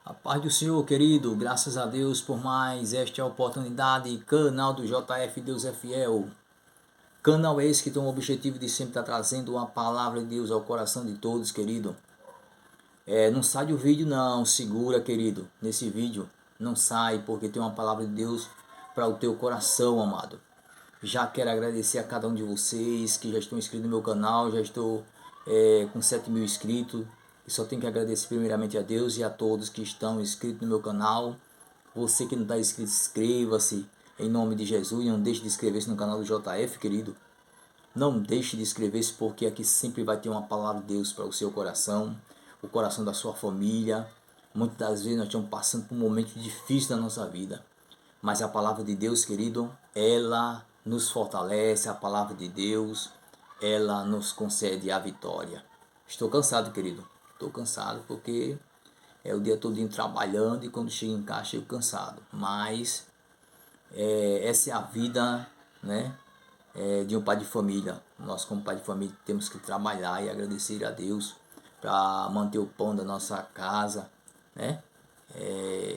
A paz do Senhor, querido, graças a Deus por mais esta oportunidade. Canal do JF Deus é Fiel. Canal esse que tem o objetivo de sempre estar trazendo uma palavra de Deus ao coração de todos, querido. Não sai do vídeo não, segura, querido. Nesse vídeo não sai, porque tem uma palavra de Deus para o teu coração, amado. Já quero agradecer a cada um de vocês que já estão inscritos no meu canal. Já estou com 7.000 inscritos. E só tenho que agradecer primeiramente a Deus e a todos que estão inscritos no meu canal. Você que não está inscrito, inscreva-se em nome de Jesus. E não deixe de inscrever-se no canal do JF, querido. Não deixe de inscrever-se, porque aqui sempre vai ter uma palavra de Deus para o seu coração, o coração da sua família. Muitas das vezes nós estamos passando por um momento difícil na nossa vida, mas a palavra de Deus, querido, ela nos fortalece. A palavra de Deus, ela nos concede a vitória. Estou cansado, querido. Estou cansado porque é o dia todinho trabalhando, e quando chego em casa chego cansado. Mas essa é a vida, né? De um pai de família. Nós, como pai de família, temos que trabalhar e agradecer a Deus para manter o pão da nossa casa, né?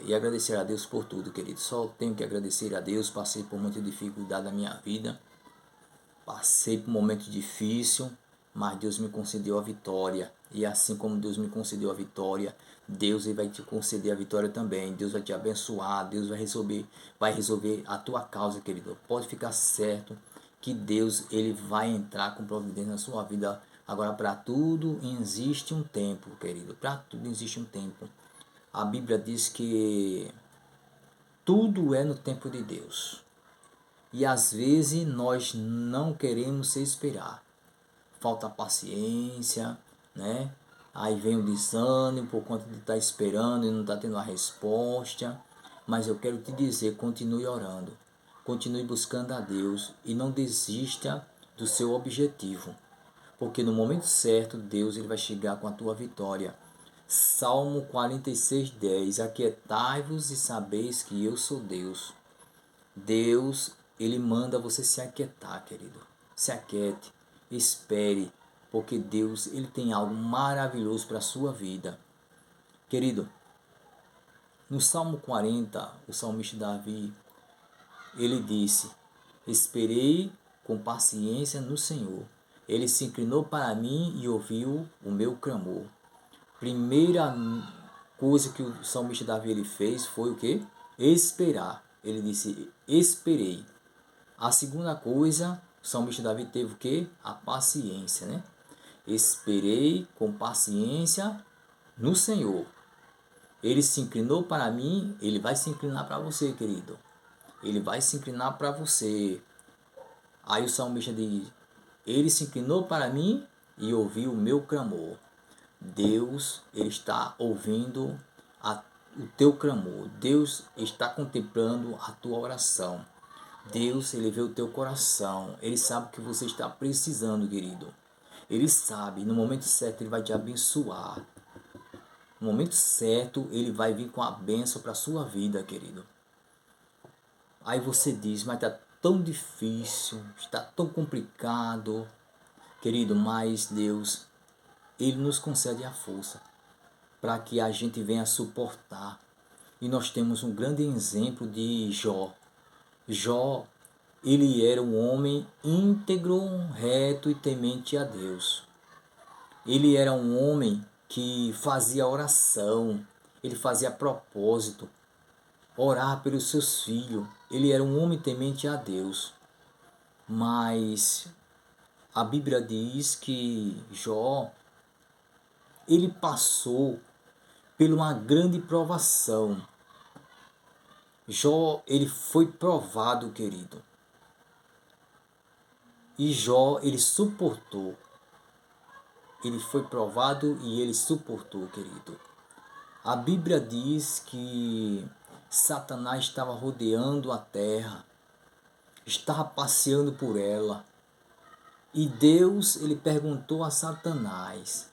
E agradecer a Deus por tudo, querido. Só tenho que agradecer a Deus. Passei por muita dificuldade na minha vida, passei por um momento difícil, mas Deus me concedeu a vitória. E assim como Deus me concedeu a vitória, Deus vai te conceder a vitória também. Deus vai te abençoar. Deus vai resolver a tua causa, querido. Pode ficar certo que Deus, ele vai entrar com providência na sua vida. Agora, para tudo existe um tempo, querido. Para tudo existe um tempo. A Bíblia diz que tudo é no tempo de Deus. E às vezes nós não queremos esperar. Falta paciência, né? Aí vem o desânimo por conta de estar esperando e não estar tendo a resposta. Mas eu quero te dizer, continue orando. Continue buscando a Deus e não desista do seu objetivo. Porque no momento certo, Deus, ele vai chegar com a tua vitória. Salmo 46:10. Aquietai-vos e sabeis que eu sou Deus. Deus, ele manda você se aquietar, querido. Se aquiete, espere, porque Deus, ele tem algo maravilhoso para a sua vida. Querido, no Salmo 40, o salmista Davi, ele disse: esperei com paciência no Senhor. Ele se inclinou para mim e ouviu o meu clamor. Primeira coisa que o salmista Davi ele fez foi o quê? Esperar. Ele disse: esperei. A segunda coisa, o salmista Davi teve o quê? A paciência, né? Esperei com paciência no Senhor. Ele se inclinou para mim, ele vai se inclinar para você, querido. Ele vai se inclinar para você. Aí o salmista diz: ele se inclinou para mim e ouviu o meu clamor. Deus, ele está ouvindo o teu clamor. Deus está contemplando a tua oração. Deus, ele vê o teu coração. Ele sabe o que você está precisando, querido. Ele sabe, no momento certo ele vai te abençoar. No momento certo ele vai vir com a bênção para a sua vida, querido. Aí você diz: mas está tão difícil, está tão complicado. Querido, mas Deus, ele nos concede a força para que a gente venha suportar. E nós temos um grande exemplo de Jó. Jó, ele era um homem íntegro, reto e temente a Deus. Ele era um homem que fazia oração, ele fazia propósito, orar pelos seus filhos. Ele era um homem temente a Deus. Mas a Bíblia diz que Jó, ele passou por uma grande provação. Jó, ele foi provado, querido. E Jó, ele suportou. Ele foi provado e ele suportou, querido. A Bíblia diz que Satanás estava rodeando a terra, estava passeando por ela. E Deus, ele perguntou a Satanás: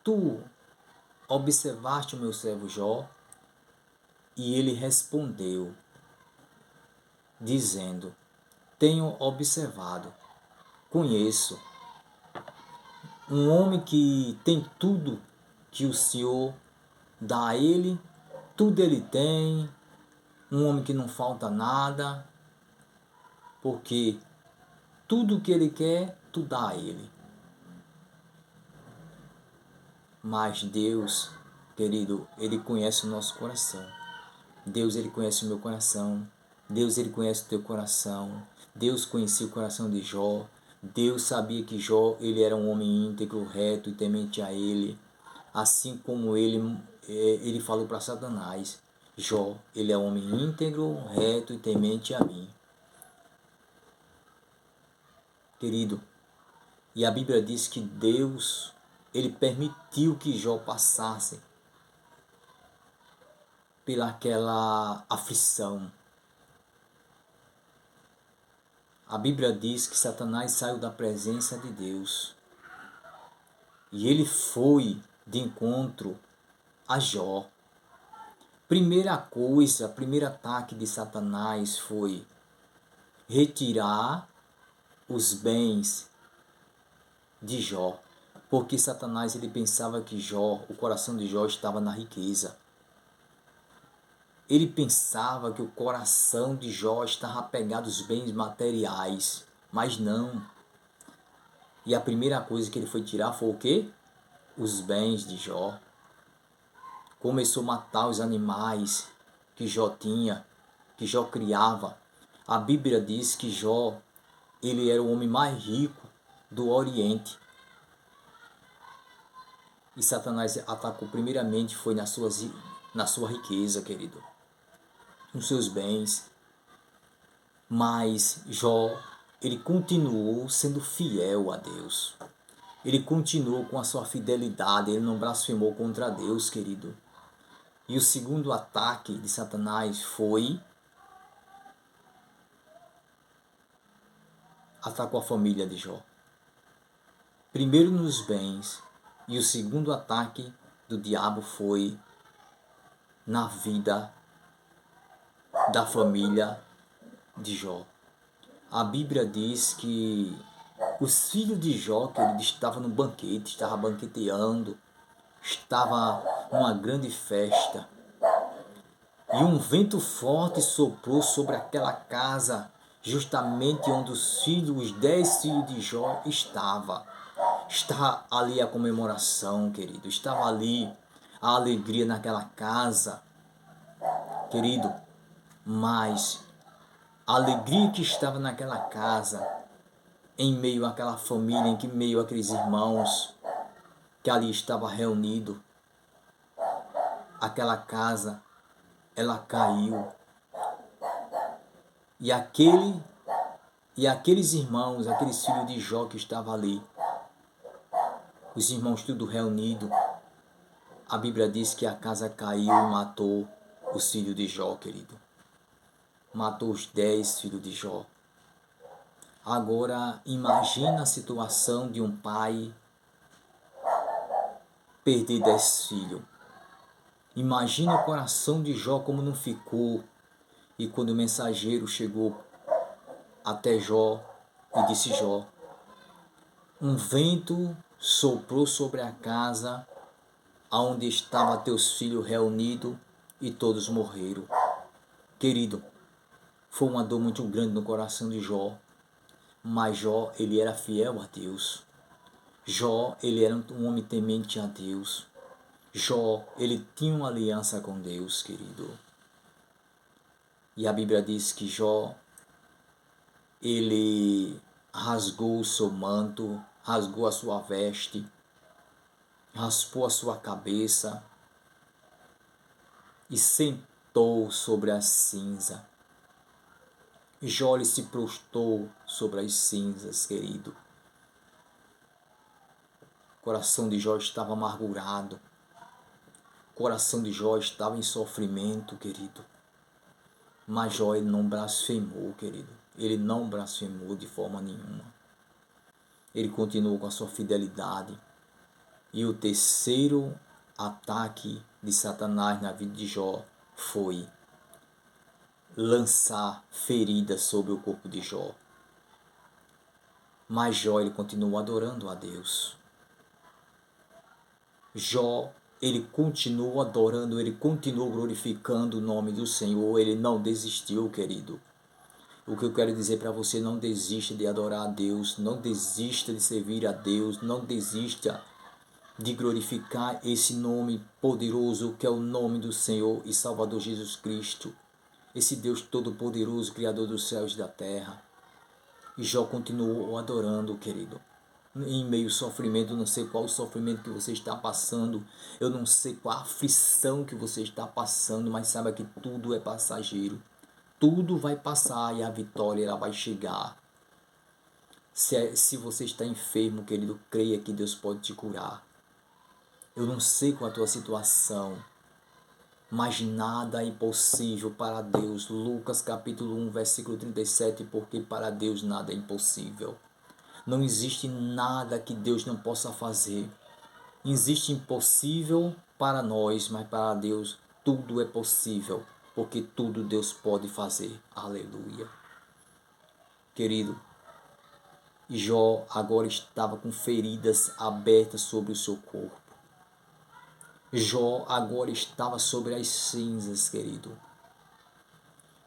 tu observaste o meu servo Jó? E ele respondeu, dizendo: tenho observado, conheço um homem que tem tudo que o Senhor dá a ele, tudo ele tem, um homem que não falta nada, porque tudo que ele quer, tu dá a ele. Mas Deus, querido, Ele conhece o nosso coração. Deus, Ele conhece o meu coração. Deus, Ele conhece o teu coração. Deus conhecia o coração de Jó. Deus sabia que Jó, ele era um homem íntegro, reto e temente a Ele. Assim como ele falou para Satanás, Jó, ele é um homem íntegro, reto e temente a mim. Querido, e a Bíblia diz que Deus, ele permitiu que Jó passasse pelaquela aflição. A Bíblia diz que Satanás saiu da presença de Deus e ele foi de encontro a Jó. Primeira coisa, primeiro ataque de Satanás foi retirar os bens de Jó, porque Satanás ele pensava que Jó, o coração de Jó estava na riqueza. Ele pensava que o coração de Jó estava apegado aos bens materiais, mas não. E a primeira coisa que ele foi tirar foi o quê? Os bens de Jó. Começou a matar os animais que Jó tinha, que Jó criava. A Bíblia diz que Jó, ele era o homem mais rico do Oriente. E Satanás atacou primeiramente foi na sua riqueza, querido, nos seus bens. Mas Jó, ele continuou sendo fiel a Deus. Ele continuou com a sua fidelidade, ele não blasfemou contra Deus, querido. E o segundo ataque de Satanás foi atacou a família de Jó. Primeiro nos bens, e o segundo ataque do diabo foi na vida da família de Jó. A Bíblia diz que os filhos de Jó, que ele estava no banquete, estava banqueteando, estava numa grande festa, e um vento forte soprou sobre aquela casa, justamente onde os 10 filhos de Jó estavam. Estava ali a comemoração, querido. Estava ali a alegria naquela casa, querido. Mas a alegria que estava naquela casa, em meio àquela família, em meio àqueles irmãos que ali estavam reunidos, aquela casa, ela caiu. E aqueles irmãos, aqueles filhos de Jó que estavam ali, os irmãos tudo reunidos, a Bíblia diz que a casa caiu e matou os filhos de Jó, querido. Matou os 10 filhos de Jó. Agora, imagina a situação de um pai perder 10 filhos. Imagina o coração de Jó como não ficou. E quando o mensageiro chegou até Jó e disse: Jó, um vento soprou sobre a casa onde estavam teus filhos reunidos e todos morreram. Querido, foi uma dor muito grande no coração de Jó, mas Jó, ele era fiel a Deus. Jó, ele era um homem temente a Deus. Jó, ele tinha uma aliança com Deus, querido. E a Bíblia diz que Jó, ele rasgou o seu manto, rasgou a sua veste, raspou a sua cabeça e sentou sobre a cinza. Jó ele se prostrou sobre as cinzas, querido. O coração de Jó estava amargurado. O coração de Jó estava em sofrimento, querido. Mas Jó ele não blasfemou, querido. Ele não blasfemou de forma nenhuma. Ele continuou com a sua fidelidade. E o terceiro ataque de Satanás na vida de Jó foi lançar feridas sobre o corpo de Jó. Mas Jó ele continuou adorando a Deus. Jó ele continuou adorando, ele continuou glorificando o nome do Senhor, ele não desistiu, querido. O que eu quero dizer para você, não desista de adorar a Deus, não desista de servir a Deus, não desista de glorificar esse nome poderoso que é o nome do Senhor e Salvador Jesus Cristo, esse Deus todo-poderoso, Criador dos céus e da terra. E Jó continuou adorando, querido. Em meio ao sofrimento, não sei qual o sofrimento que você está passando, eu não sei qual a aflição que você está passando, mas saiba que tudo é passageiro. Tudo vai passar e a vitória ela vai chegar. Se você está enfermo, querido, creia que Deus pode te curar. Eu não sei qual a tua situação, mas nada é impossível para Deus. Lucas capítulo 1, versículo 37, porque para Deus nada é impossível. Não existe nada que Deus não possa fazer. Existe impossível para nós, mas para Deus tudo é possível, porque tudo Deus pode fazer. Aleluia. Querido, Jó agora estava com feridas abertas sobre o seu corpo. Jó agora estava sobre as cinzas, querido.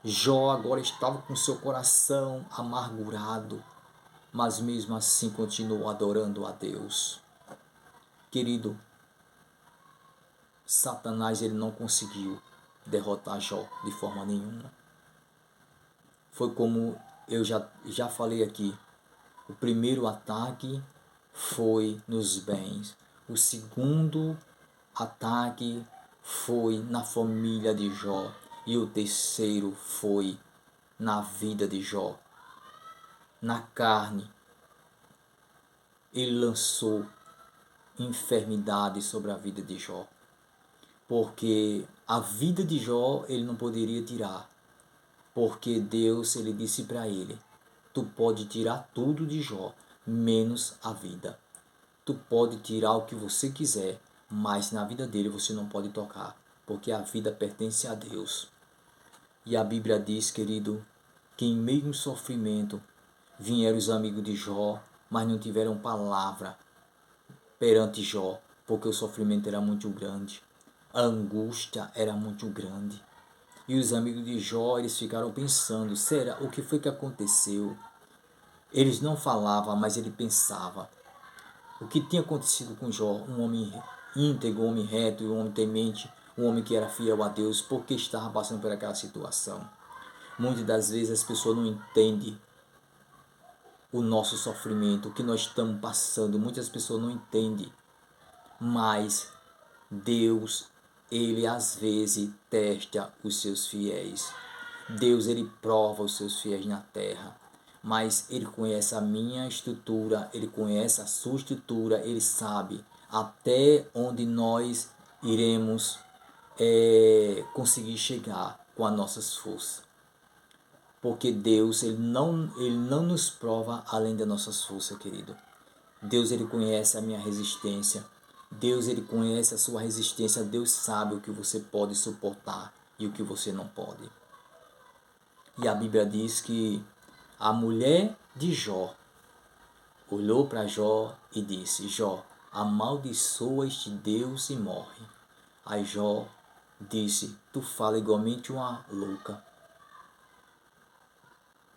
Jó agora estava com seu coração amargurado, mas mesmo assim continuou adorando a Deus. Querido, Satanás ele não conseguiu derrotar Jó de forma nenhuma. Foi como eu já falei aqui. O primeiro ataque foi nos bens. O segundo ataque foi na família de Jó. E o terceiro foi na vida de Jó. Na carne, ele lançou enfermidade sobre a vida de Jó. Porque a vida de Jó ele não poderia tirar. Porque Deus ele disse para ele: tu pode tirar tudo de Jó, menos a vida. Tu pode tirar o que você quiser, mas na vida dele você não pode tocar, porque a vida pertence a Deus. E a Bíblia diz, querido, que em meio ao sofrimento vieram os amigos de Jó, mas não tiveram palavra perante Jó, porque o sofrimento era muito grande, a angústia era muito grande. E os amigos de Jó, eles ficaram pensando, será o que foi que aconteceu? Eles não falavam, mas ele pensava. O que tinha acontecido com Jó, um homem íntegro, um homem reto, um homem temente, um homem que era fiel a Deus, porque estava passando por aquela situação? Muitas das vezes as pessoas não entendem o nosso sofrimento, o que nós estamos passando. Muitas pessoas não entendem, mas Deus, ele às vezes testa os seus fiéis. Deus, ele prova os seus fiéis na terra. Mas ele conhece a minha estrutura, ele conhece a sua estrutura, ele sabe até onde nós iremos conseguir chegar com as nossas forças. Porque Deus, ele não nos prova além das nossas forças, querido. Deus, ele conhece a minha resistência. Deus, ele conhece a sua resistência. Deus sabe o que você pode suportar e o que você não pode. E a Bíblia diz que a mulher de Jó olhou para Jó e disse: Jó, amaldiçoa este Deus e morre. Aí Jó disse: tu fala igualmente uma louca.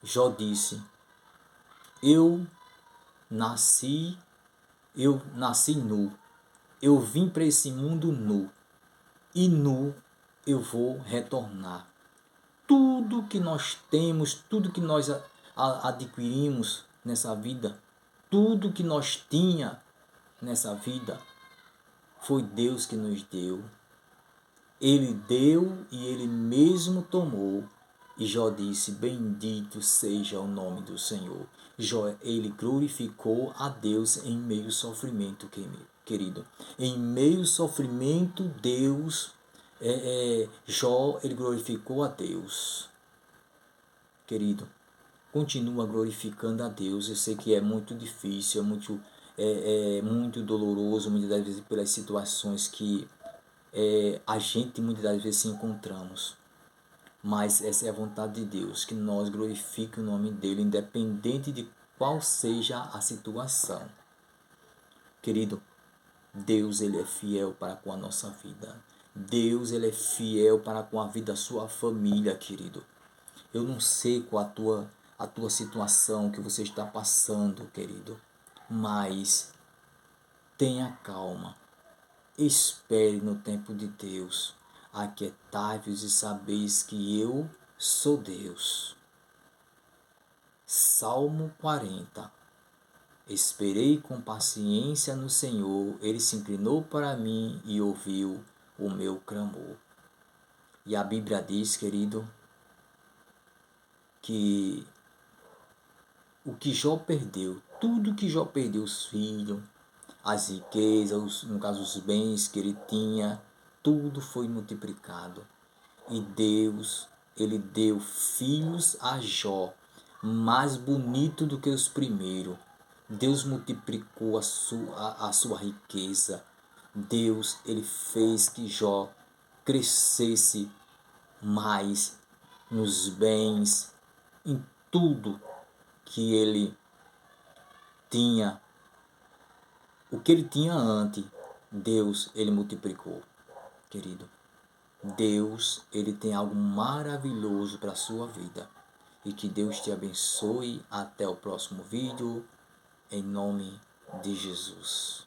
Jó disse: eu nasci nu. Eu vim para esse mundo nu. E nu eu vou retornar. Tudo que nós temos, tudo que nós adquirimos nessa vida, tudo que nós tinha nessa vida, foi Deus que nos deu. Ele deu e ele mesmo tomou. E Jó disse: bendito seja o nome do Senhor. Jó, ele glorificou a Deus em meio ao sofrimento, querido. Em meio ao sofrimento, Deus, Jó, ele glorificou a Deus. Querido, continua glorificando a Deus. Eu sei que é muito difícil, muito doloroso, muitas das vezes pelas situações que a gente muitas das vezes se encontramos. Mas essa é a vontade de Deus, que nós glorifiquemos o nome dele, independente de qual seja a situação. Querido, Deus, ele é fiel para com a nossa vida. Deus, ele é fiel para com a vida da sua família, querido. Eu não sei qual a tua situação que você está passando, querido, mas tenha calma. Espere no tempo de Deus. Aquietai-vos e sabeis que eu sou Deus. Salmo 40. Esperei com paciência no Senhor, ele se inclinou para mim e ouviu o meu clamor. E a Bíblia diz, querido, que o que Jó perdeu, tudo que Jó perdeu, os filhos, as riquezas, no caso os bens que ele tinha, tudo foi multiplicado. E Deus, ele deu filhos a Jó, mais bonito do que os primeiros. Deus multiplicou a sua riqueza. Deus, ele fez que Jó crescesse mais nos bens, em tudo que ele tinha. O que ele tinha antes, Deus, ele multiplicou, querido. Deus, ele tem algo maravilhoso para a sua vida. E que Deus te abençoe. Até o próximo vídeo. Em nome de Jesus.